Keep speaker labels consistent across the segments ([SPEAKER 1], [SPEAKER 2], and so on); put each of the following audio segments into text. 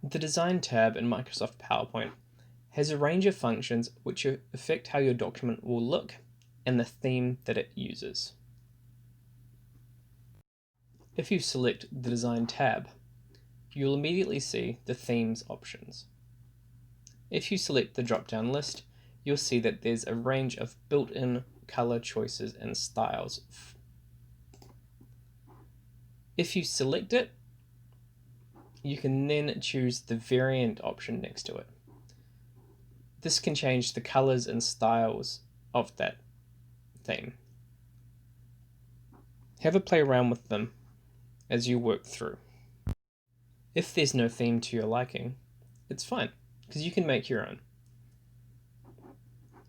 [SPEAKER 1] The Design tab in Microsoft PowerPoint has a range of functions which affect how your document will look and the theme that it uses. If you select the Design tab, you'll immediately see the Themes options. If you select the drop-down list, you'll see that there's a range of built-in color choices and styles. If you select it, you can then choose the variant option next to it. This can change the colors and styles of that theme. Have a play around with them as you work through. If there's no theme to your liking, it's fine, because you can make your own.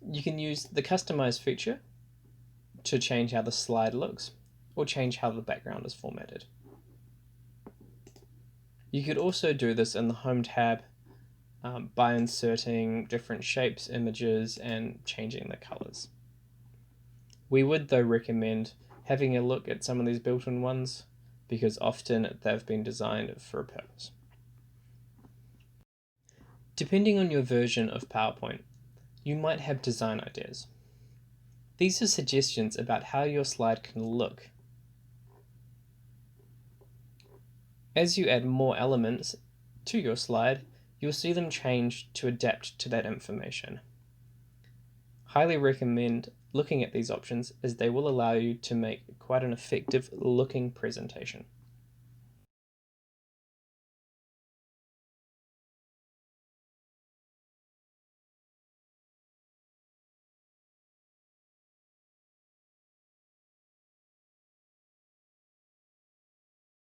[SPEAKER 1] You can use the Customize feature to change how the slide looks, or change how the background is formatted. You could also do this in the Home tab by inserting different shapes, images, and changing the colors. We would though recommend having a look at some of these built-in ones because often they've been designed for a purpose. Depending on your version of PowerPoint, you might have design ideas. These are suggestions about how your slide can look. As you add more elements to your slide, you'll see them change to adapt to that information. Highly recommend looking at these options as they will allow you to make quite an effective looking presentation.